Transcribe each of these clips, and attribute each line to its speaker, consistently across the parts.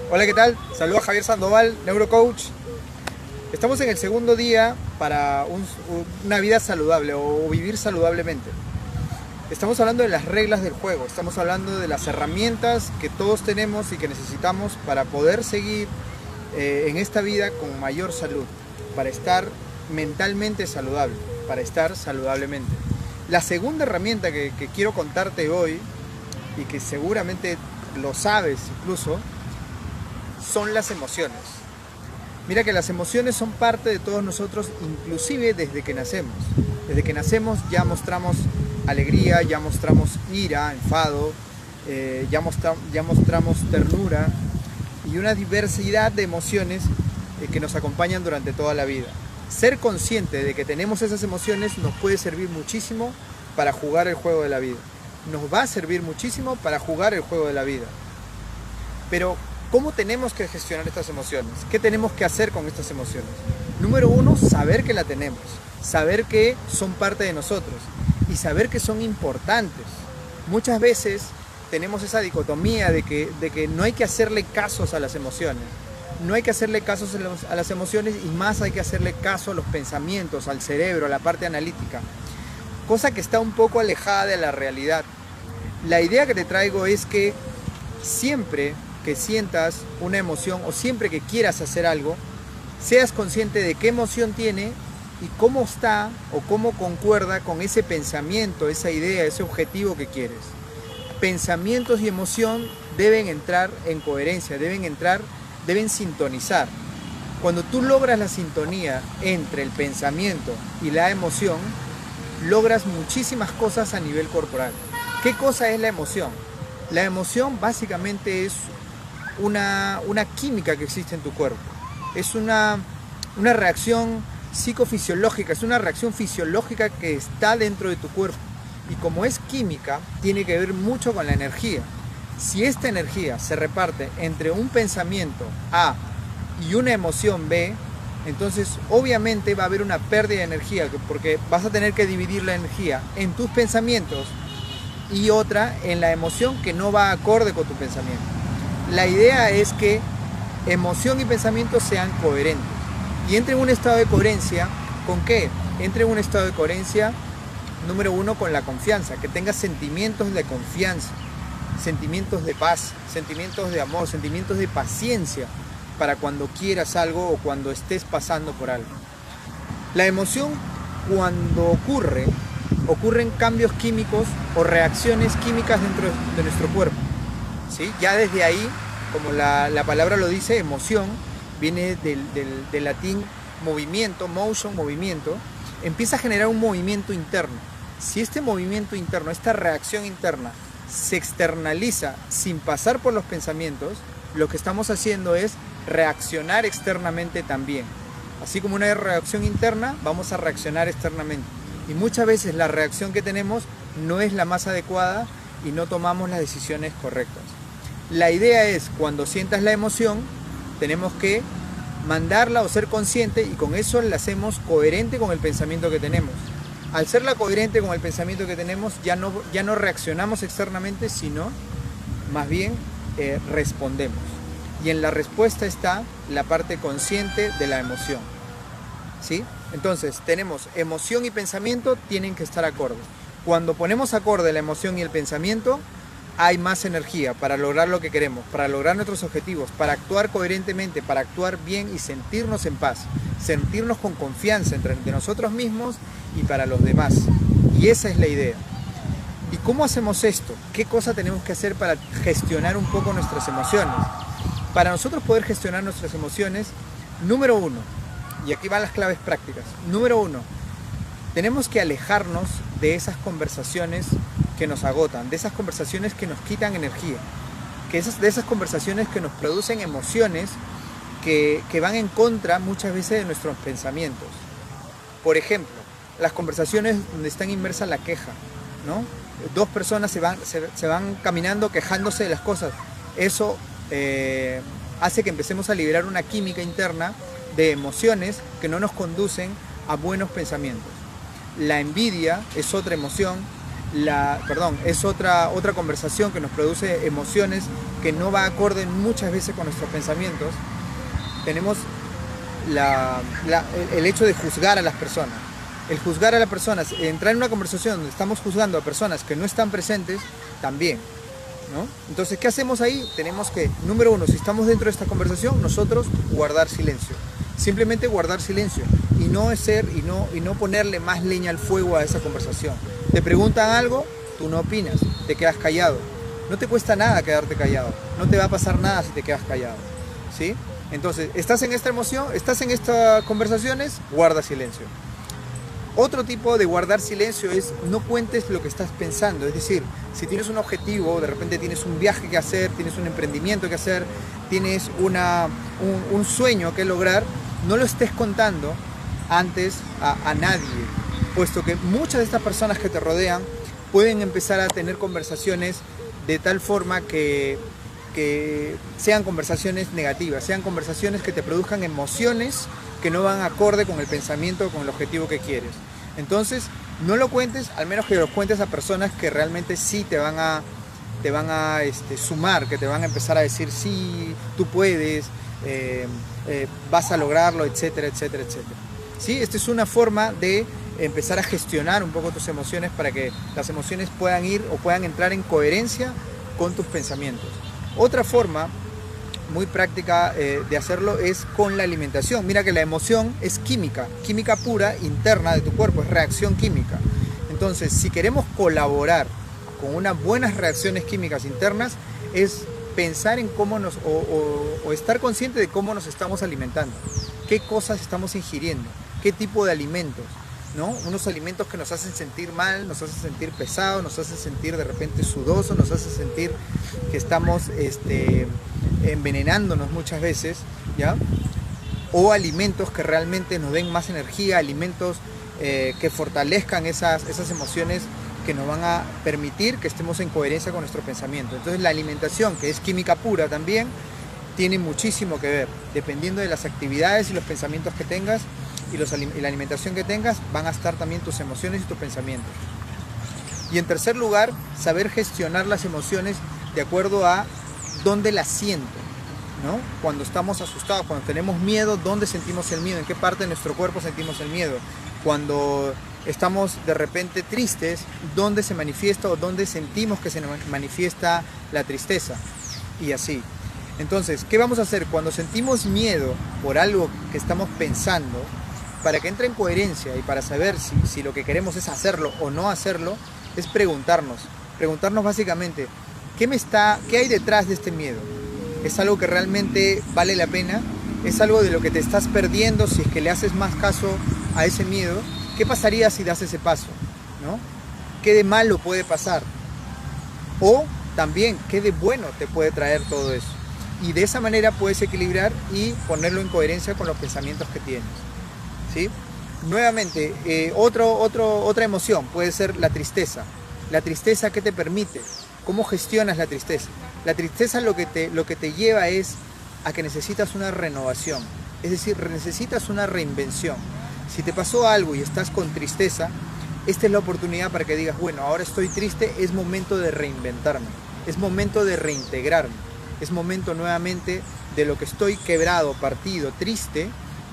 Speaker 1: Hola, ¿qué tal? Saludos a Javier Sandoval, neurocoach. Estamos en el segundo día para una vida saludable o vivir saludablemente. Estamos hablando de las reglas del juego, estamos hablando de las herramientas que todos tenemos y que necesitamos para poder seguir en esta vida con mayor salud, para estar mentalmente saludable, para estar saludablemente. La segunda herramienta que quiero contarte hoy, y que seguramente lo sabes incluso, son las emociones. Mira que las emociones son parte de todos nosotros, inclusive desde que nacemos. Desde que nacemos ya mostramos alegría, ya mostramos ira, enfado, ya mostramos ternura y una diversidad de emociones que nos acompañan durante toda la vida. Ser consciente de que tenemos esas emociones nos puede servir muchísimo para jugar el juego de la vida. Nos va a servir muchísimo para jugar el juego de la vida. Pero ¿cómo tenemos que gestionar estas emociones? ¿Qué tenemos que hacer con estas emociones? Número uno, saber que la tenemos, saber que son parte de nosotros y saber que son importantes. Muchas veces tenemos esa dicotomía de que no hay que hacerle casos a las emociones. No hay que hacerle casos a las emociones y más hay que hacerle caso a los pensamientos, al cerebro, a la parte analítica. Cosa que está un poco alejada de la realidad. La idea que te traigo es que siempre que sientas una emoción o siempre que quieras hacer algo, seas consciente de qué emoción tiene y cómo está o cómo concuerda con ese pensamiento, esa idea, ese objetivo que quieres. Pensamientos y emoción deben entrar en coherencia, deben sintonizar. Cuando tú logras la sintonía entre el pensamiento y la emoción, logras muchísimas cosas a nivel corporal. ¿Qué cosa es la emoción? La emoción básicamente es una química que existe en tu cuerpo. Es una reacción psicofisiológica, es una reacción fisiológica que está dentro de tu cuerpo. Y como es química, tiene que ver mucho con la energía. Si esta energía se reparte entre un pensamiento A y una emoción B, entonces obviamente va a haber una pérdida de energía, porque vas a tener que dividir la energía en tus pensamientos y otra en la emoción que no va acorde con tu pensamiento. La idea es que emoción y pensamiento sean coherentes y entre en un estado de coherencia. ¿Con qué? Entre en un estado de coherencia, número uno, con la confianza, que tengas sentimientos de confianza, sentimientos de paz, sentimientos de amor, sentimientos de paciencia para cuando quieras algo o cuando estés pasando por algo. La emoción, cuando ocurren cambios químicos o reacciones químicas dentro de nuestro cuerpo. ¿Sí? Ya desde ahí, como la palabra lo dice, emoción, viene del latín movimiento, motion, movimiento, empieza a generar un movimiento interno. Si este movimiento interno, esta reacción interna, se externaliza sin pasar por los pensamientos, lo que estamos haciendo es reaccionar externamente también. Así como una reacción interna, vamos a reaccionar externamente. Y muchas veces la reacción que tenemos no es la más adecuada y no tomamos las decisiones correctas. La idea es, cuando sientas la emoción, tenemos que mandarla o ser consciente y con eso la hacemos coherente con el pensamiento que tenemos. Al serla coherente con el pensamiento que tenemos, ya no reaccionamos externamente, sino más bien respondemos. Y en la respuesta está la parte consciente de la emoción. ¿Sí? Entonces, tenemos emoción y pensamiento, tienen que estar acordes. Cuando ponemos acorde la emoción y el pensamiento, hay más energía para lograr lo que queremos, para lograr nuestros objetivos, para actuar coherentemente, para actuar bien y sentirnos en paz, sentirnos con confianza entre nosotros mismos y para los demás. Y esa es la idea. ¿Y cómo hacemos esto? ¿Qué cosa tenemos que hacer para gestionar un poco nuestras emociones? Para nosotros poder gestionar nuestras emociones, número uno, y aquí van las claves prácticas. Número uno, tenemos que alejarnos de esas conversaciones que nos agotan, de esas conversaciones que nos quitan energía, de esas conversaciones que nos producen emociones que van en contra muchas veces de nuestros pensamientos. Por ejemplo, las conversaciones donde está inmersa la queja, ¿no? Dos personas se van caminando quejándose de las cosas. Eso hace que empecemos a liberar una química interna de emociones que no nos conducen a buenos pensamientos. La envidia es otra emoción, es otra conversación que nos produce emociones que no va acorde muchas veces con nuestros pensamientos. Tenemos el hecho de juzgar a las personas. El juzgar a las personas, entrar en una conversación donde estamos juzgando a personas que no están presentes, también, ¿no? Entonces, ¿qué hacemos ahí? Tenemos que, número uno, si estamos dentro de esta conversación, nosotros guardar silencio. Simplemente guardar silencio y no ponerle más leña al fuego a esa conversación. Te preguntan algo, tú no opinas, te quedas callado. No te cuesta nada quedarte callado, no te va a pasar nada si te quedas callado, ¿sí? Entonces, estás en esta emoción, estás en estas conversaciones, guarda silencio. Otro tipo de guardar silencio es no cuentes lo que estás pensando. Es decir, si tienes un objetivo, de repente tienes un viaje que hacer, tienes un emprendimiento que hacer, tienes un sueño que lograr, no lo estés contando antes a nadie, puesto que muchas de estas personas que te rodean pueden empezar a tener conversaciones de tal forma que sean conversaciones negativas, sean conversaciones que te produzcan emociones que no van acorde con el pensamiento, con el objetivo que quieres. Entonces, no lo cuentes, al menos que lo cuentes a personas que realmente sí te van a sumar, que te van a empezar a decir, sí, tú puedes, vas a lograrlo, etcétera, etcétera, etcétera. ¿Sí? Esta es una forma de empezar a gestionar un poco tus emociones para que las emociones puedan ir o puedan entrar en coherencia con tus pensamientos. Otra forma muy práctica de hacerlo es con la alimentación. Mira que la emoción es química pura interna de tu cuerpo, es reacción química. Entonces, si queremos colaborar con unas buenas reacciones químicas internas, es pensar en cómo o estar consciente de cómo nos estamos alimentando, qué cosas estamos ingiriendo, qué tipo de alimentos, ¿no? Unos alimentos que nos hacen sentir mal, nos hacen sentir pesados, nos hacen sentir de repente sudosos, nos hacen sentir que estamos envenenándonos muchas veces, ¿ya? O alimentos que realmente nos den más energía, alimentos que fortalezcan esas emociones que nos van a permitir que estemos en coherencia con nuestro pensamiento. Entonces la alimentación, que es química pura también, tiene muchísimo que ver. Dependiendo de las actividades y los pensamientos que tengas y la alimentación que tengas, van a estar también tus emociones y tus pensamientos. Y en tercer lugar, saber gestionar las emociones de acuerdo a dónde las siento, ¿no? Cuando estamos asustados, cuando tenemos miedo, ¿dónde sentimos el miedo? ¿En qué parte de nuestro cuerpo sentimos el miedo? Cuando estamos de repente tristes, ¿dónde se manifiesta o dónde sentimos que se manifiesta la tristeza? Y así. Entonces, ¿qué vamos a hacer? Cuando sentimos miedo por algo que estamos pensando, para que entre en coherencia y para saber si lo que queremos es hacerlo o no hacerlo, es preguntarnos básicamente, ¿qué hay detrás de este miedo? ¿Es algo que realmente vale la pena? ¿Es algo de lo que te estás perdiendo si es que le haces más caso a ese miedo? ¿Qué pasaría si das ese paso? ¿No? ¿Qué de malo puede pasar? O también, ¿qué de bueno te puede traer todo eso? Y de esa manera puedes equilibrar y ponerlo en coherencia con los pensamientos que tienes, ¿sí? Nuevamente, otra emoción puede ser la tristeza. La tristeza, ¿qué te permite? ¿Cómo gestionas la tristeza? La tristeza lo que te lleva es a que necesitas una renovación, es decir, necesitas una reinvención. Si te pasó algo y estás con tristeza, esta es la oportunidad para que digas, bueno, ahora estoy triste, es momento de reinventarme, es momento de reintegrarme, es momento nuevamente de lo que estoy quebrado, partido, triste,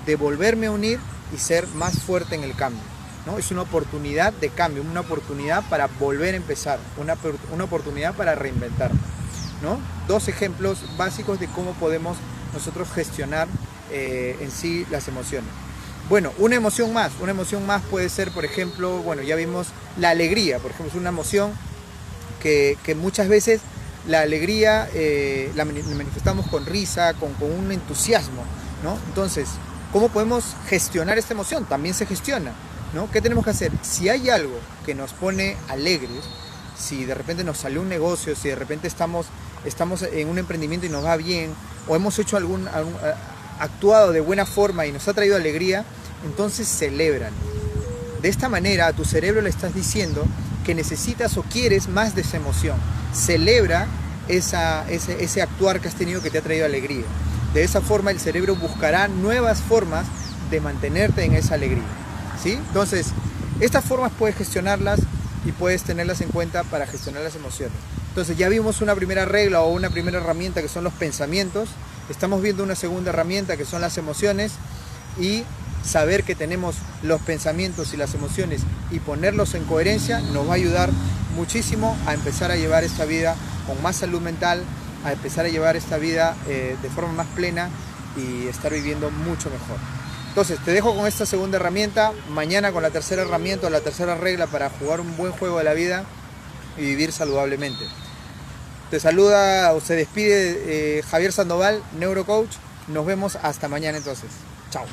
Speaker 1: de volverme a unir y ser más fuerte en el cambio, ¿no? Es una oportunidad de cambio, una oportunidad para volver a empezar, una oportunidad para reinventarme, ¿no? Dos ejemplos básicos de cómo podemos nosotros gestionar en sí las emociones. Bueno, una emoción más puede ser, por ejemplo, bueno, ya vimos la alegría, por ejemplo, es una emoción que muchas veces la alegría la manifestamos con risa, con un entusiasmo, ¿no? Entonces, ¿cómo podemos gestionar esta emoción? También se gestiona, ¿no? ¿Qué tenemos que hacer? Si hay algo que nos pone alegres, si de repente nos salió un negocio, si de repente estamos en un emprendimiento y nos va bien, o hemos hecho actuado de buena forma y nos ha traído alegría, entonces celebran. De esta manera a tu cerebro le estás diciendo que necesitas o quieres más de esa emoción. Celebra ese actuar que has tenido que te ha traído alegría. De esa forma el cerebro buscará nuevas formas de mantenerte en esa alegría, ¿sí? Entonces, estas formas puedes gestionarlas y puedes tenerlas en cuenta para gestionar las emociones. Entonces ya vimos una primera regla o una primera herramienta que son los pensamientos. Estamos viendo una segunda herramienta que son las emociones, y saber que tenemos los pensamientos y las emociones y ponerlos en coherencia nos va a ayudar muchísimo a empezar a llevar esta vida con más salud mental, a empezar a llevar esta vida de forma más plena y estar viviendo mucho mejor. Entonces te dejo con esta segunda herramienta, mañana con la tercera herramienta o la tercera regla para jugar un buen juego de la vida y vivir saludablemente. Te saluda o se despide Javier Sandoval, Neurocoach. Nos vemos hasta mañana entonces. Chao.